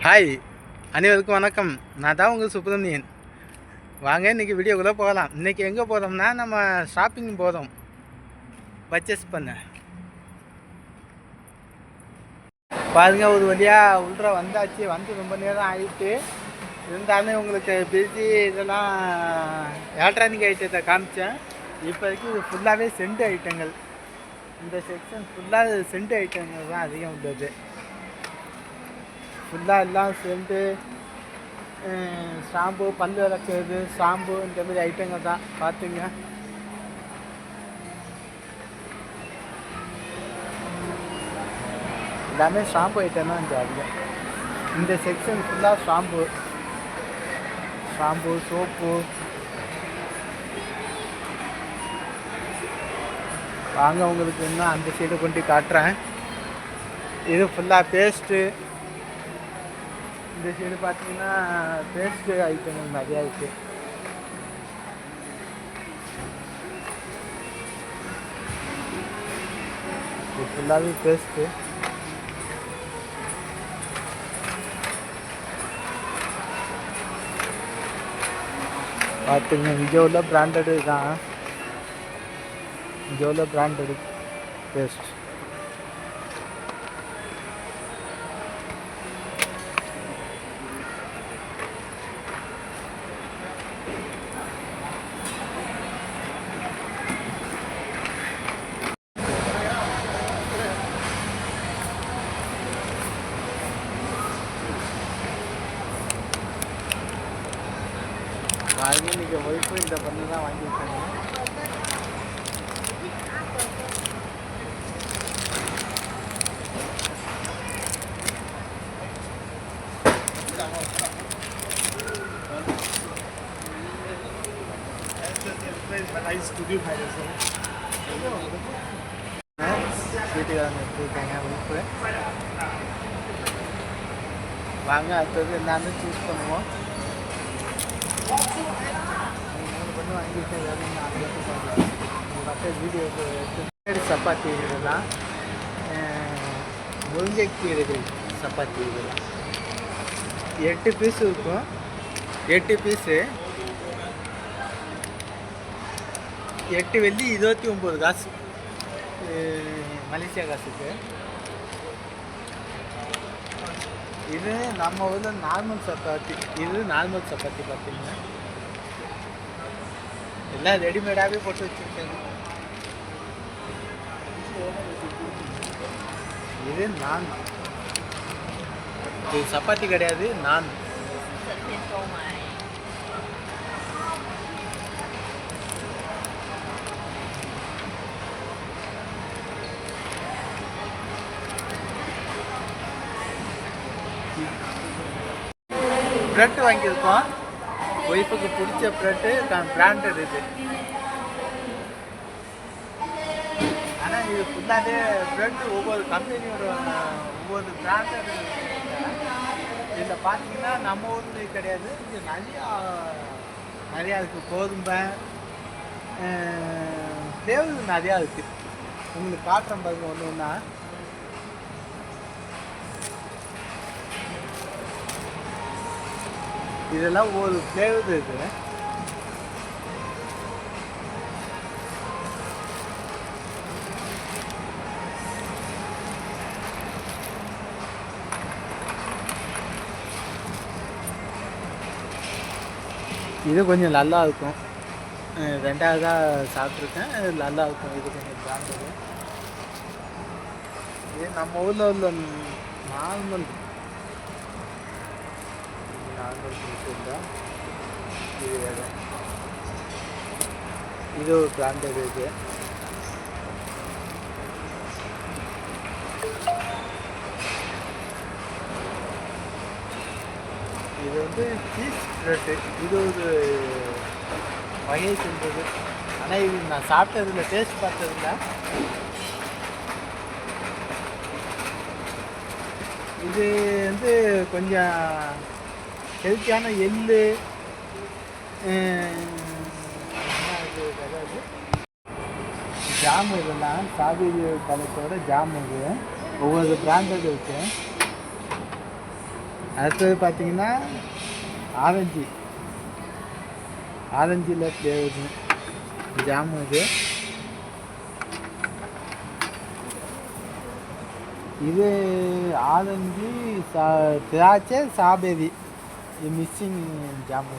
Hi, அனைவருக்கும் வணக்கம். நான் தான் உங்கள் சுப்பிரமணியன். வாங்க இன்றைக்கி வீடியோக்குள்ளே போகலாம். இன்றைக்கி எங்கே போகிறோம்னா நம்ம ஷாப்பிங் போகிறோம், பர்ச்சேஸ் பண்ண. பாருங்கள், ஒரு வழியாக உள்ள வந்தாச்சு. வந்து ரொம்ப நேரம் ஆகிட்டு இருந்தாலும் உங்களுக்கு பிரிட்ஜி இதெல்லாம் எலக்ட்ரானிக் ஐட்டத்தை காமிச்சேன். இப்போதைக்கு இது ஃபுல்லாகவே சென்ட் ஐட்டங்கள். இந்த செக்ஷன் ஃபுல்லாக சென்ட் ஐட்டங்கள் தான் அதிகம் உள்ளது. ஃபுல்லாக எல்லாம் சென்ட்டு, ஷாம்பு, பல் விளக்குறது, ஷாம்பு, இந்த மாதிரி ஐட்டங்கள் தான். பார்த்துங்க, எல்லாமே ஷாம்பு ஐட்டம் தான். இந்த செக்ஷன் ஃபுல்லாக ஷாம்பு, சோப்பு. வாங்க, உங்களுக்கு இன்னும் அந்த சைடு கொண்டு காட்டுறேன். இது ஃபுல்லாக பேஸ்ட்டு. இந்த சைடு பார்த்தீங்கன்னா பேஸ்ட்டு ஐட்டங்கள் நிறையா இருக்குது. இது ஃபுல்லாகவே பேஸ்ட்டு. பார்த்துங்க, இங்கே உள்ள பிராண்டடு தான். இங்கே உள்ள பிராண்டடு பேஸ்ட். இன்றைக்கி ஒய்ஃபு இந்த பண்ணு தான் வாங்கியிருக்காங்க. வீட்டுக்காரங்க எடுத்துருக்காங்க ஒய்ஃபு. வாங்க, அடுத்தது என்னன்னு சூஸ் பண்ணுவோம். பண்ணி வாங்கிட்டு மற்ற வீடியோக்கு சப்பாத்தி இதெல்லாம், முருங்கைக்கீரைகள் சப்பாத்தி இதெல்லாம் 8 பீஸ் இருக்கும். 8 பீஸு 8 வெள்ளி 29 காசு, மலேசியா காசுக்கு. இது நம்ம ஊரில் நார்மல் சப்பாத்தி. இது நார்மல் சப்பாத்தி பார்த்தீங்கன்னா எல்லாம் ரெடிமேடாகவே போட்டு வச்சுருக்காங்க. இது நான், இது சப்பாத்தி கிடையாது, நான். ப்ரெட் வாங்கியிருக்கோம். ஒய்ஃபுக்கு பிடிச்ச ப்ரெட்டு பிராண்டட் இது. ஆனால் இது ஃபுல்லாகவே ப்ரெட்டு ஒவ்வொரு கம்பெனியோட ஒவ்வொரு பிராண்டட். இதில் பார்த்தீங்கன்னா நம்ம ஊரில் கிடையாது, இது நிறையா இருக்குது. கோதுமை ஃப்ளேவர் நிறையா இருக்குது. உங்களுக்கு காட்டுறேன் பாருங்க ஒன்று ஒன்றா. இதெல்லாம் ஒரு ஃப்ளேவர் இருக்குது. இது கொஞ்சம் நல்லா இருக்கும். 2ஆவதாக சாப்பிட்ருக்கேன், நல்லா இருக்கும். இது கொஞ்சம் பிராண்டது. இது நம்ம ஊரில் உள்ள நார்மல் தான். இது வேறு, இது ஒரு பிராண்டட். இது வந்து சீஸ் ப்ரெட்டு. இது ஒரு வகையை செஞ்சது. ஆனால் இது நான் சாப்பிட்டதில்லை, டேஸ்ட் பார்த்ததில்லை. இது வந்து கொஞ்சம் ஹெல்த்தியான எள்ளு, ஜாமு. இதெல்லாம் காவேரி பழத்தோட ஜாமு. இது ஒவ்வொரு பிராண்டட் இருக்குது. அடுத்தது பார்த்தீங்கன்னா ஆரஞ்சில் ஃப்ளேவர் ஜாமு இது ஆரஞ்சு திராட்சை ஸ்ட்ராபெரி மிக்சிங் ஜாமு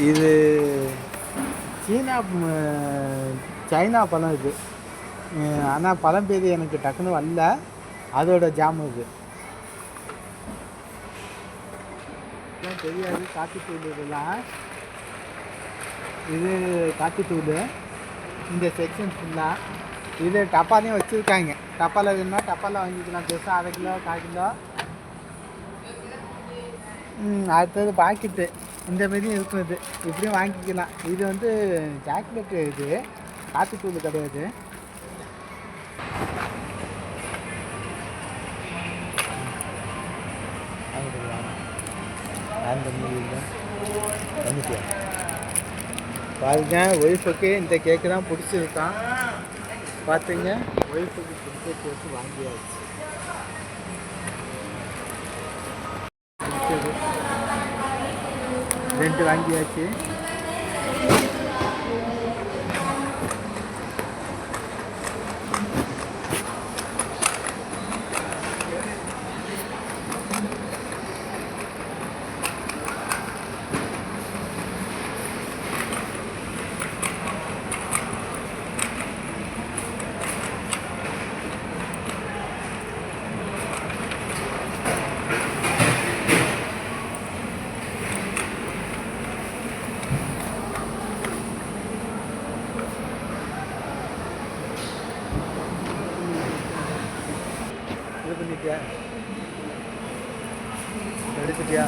இது சைனா பழம் இது. ஆனால் பழம் பேர் எனக்கு டக்குன்னு வரல. அதோட ஜாமு தெரியாது. காப்பித்தூள் இதெல்லாம் இது காப்பித்தூள் இந்த செக்ஷன் ஃபுல்லாக. இது டப்பாலையும் வச்சுருக்காங்க. டப்பாவில் வேணுன்னா டப்பாவில் வாங்கிக்கலாம். பெருசாக 1/2 கிலோ 1/4 கிலோ. அடுத்தது பாக்கெட்டு இந்த மாரியும் இருக்கும். இது இப்படியும் வாங்கிக்கலாம். இது சாக்லேட்டு. இது காப்பித்தூள் கிடையாது. பாருங்க, ஒய்ஃபுக்கு இந்த கேக்கு தான் பிடிச்சிருக்கான். பார்த்துங்க, ஒய்ஃபுக்கு பிடிச்ச கேக்கு வாங்கியாச்சு. 2 வாங்கியாச்சு. எடுத்துட்டியா?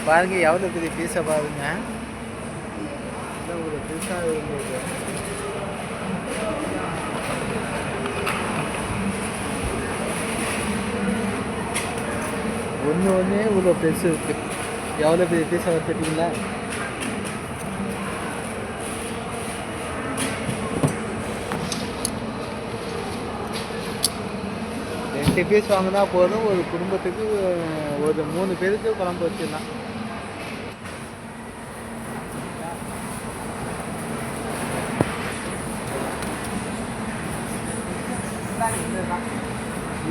பாருங்க எவ்வளோ பெரிய பீஸை பாருங்க. ஒரு பீஸாக இருந்தது. ஒன்று இவ்வளோ பெருசு இருக்குது. எவ்வளோ பெரிய பீஸை வச்சுட்டிங்களா? ரெண்டு பீஸ் வாங்கினா போதும். ஒரு குடும்பத்துக்கு ஒரு 3 பேருக்கு குழம்பு வச்சிடலாம்.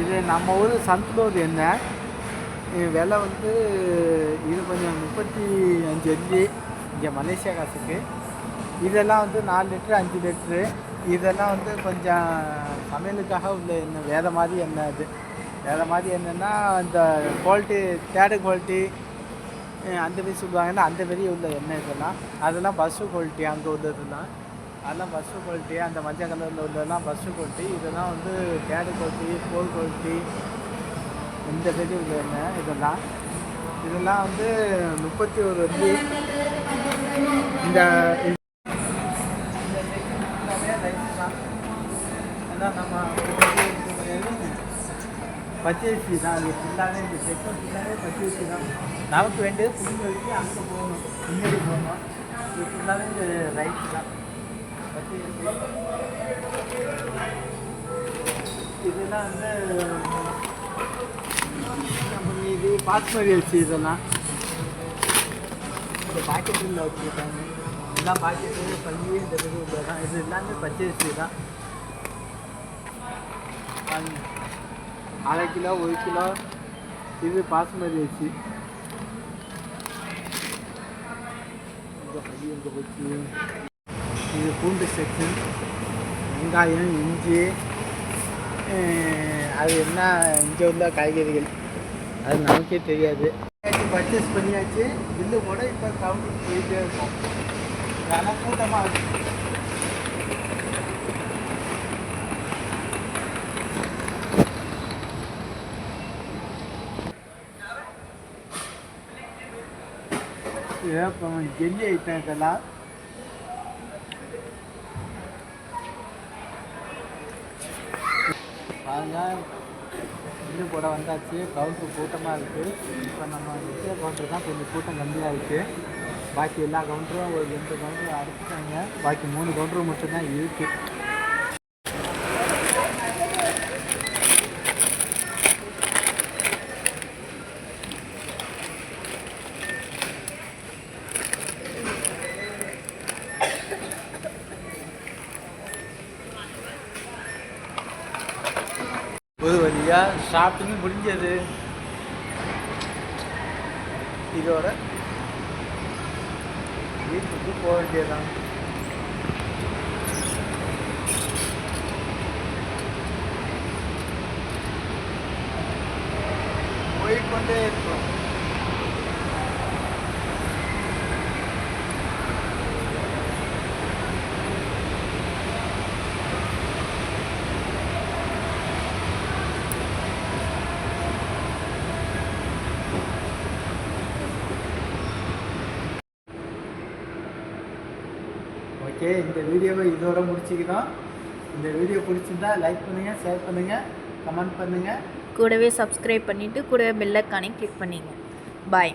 இது நம்ம ஊர் சன்ஃப்ளவர் எண்ணெய். விலை இது கொஞ்சம் 35 வெள்ளி இங்கே மலேசியா காசுக்கு. இதெல்லாம் 4 லிட்ரு 5 லிட்ரு. இதெல்லாம் கொஞ்சம் சமையலுக்காக உள்ள எண்ணெய். வேறு மாதிரி எண்ணெய். அது வேறு மாதிரி எண்ணெய்னா இந்த குவாலிட்டி, தேர்டு குவாலிட்டி அந்த மாரி சொல்லுவாங்கன்னா அந்த மாரி உள்ள எண்ணெய். அதெல்லாம் பஸ்ஸு குவாலிட்டி. அங்கே உள்ளதுலாம் அதெல்லாம் பஸ்ஸு குவாலிட்டி. அந்த மஞ்சள் கலரில் உள்ளதெல்லாம் பஸ்ஸு குவாலிட்டி. இதெல்லாம் தேர்டு குவாலிட்டி, 4 குவாலிட்டி இந்த மாரி உள்ள எண்ணெய். இதெல்லாம் 31 வெள்ளி. இந்த நம்ம பச்சரிசி தான். அது ஃபுல்லாகவே இந்த செக்ஷன் ஃபுல்லாகவே பச்சரிசி தான். நமக்கு வேண்டியது புளிஞ்ச வச்சு அங்கே போகணும், முன்னாடி போகணும். இது ஃபுல்லாகவே இந்த ரைஸ் தான், பச்சரிசி. இதெல்லாம் இது பாஸ்மதி அரிசி. இதெல்லாம் இந்த பாக்கெட்டில் வச்சுருக்காங்க. எல்லாம் பாக்கெட்டு பள்ளி இந்த இது உள்ளதான். இது எல்லாமே பச்சரிசி தான். 1/2 கிலோ 1 கிலோ. இது பாஸ்மதி அரிசி. இது பூண்டு செக்ஷன். வெங்காயம், இஞ்சி, அது என்ன இங்கே உள்ள காய்கறிகள் அது நமக்கே தெரியாது. பர்ச்சேஸ் பண்ணியாச்சு. பில்லு கூட இப்போ கவுண்டருக்கு போயிட்டே இருக்கும். ஆனால் கூட்டமாக இருக்குது. அப்புறம் ஜெல்லி ஐட்டம் இதெல்லாம் அதெல்லாம் இன்னும் கூட வந்தாச்சு. கவுண்டர் கூட்டமாக இருக்குது. இப்போ நம்ம நிச்சய கவுண்டர் தான் கொஞ்சம் கூட்டம் கம்மியாக இருக்குது. பாக்கி எல்லா கவுண்டரும் ஒரு 2 கவுண்டர் அடைச்சிட்டாங்க. பாக்கி 3 கவுண்டர் மட்டும்தான் இருக்குது. வழியாக ஷாப்பிங் முடிஞ்சது. இதோட வீட்டுக்கு போக வேண்டியதான். போய்கொண்டே இருக்கிறோம். ஓகே, இந்த வீடியோவை இதோட முடிச்சுக்கிறோம். இந்த வீடியோ பிடிச்சிருந்தா லைக் பண்ணுங்கள், ஷேர் பண்ணுங்கள், கமெண்ட் பண்ணுங்கள். கூடவே சப்ஸ்கிரைப் பண்ணிவிட்டு கூடவே பெல் ஐக்கானை கிளிக் பண்ணிங்க. பாய்.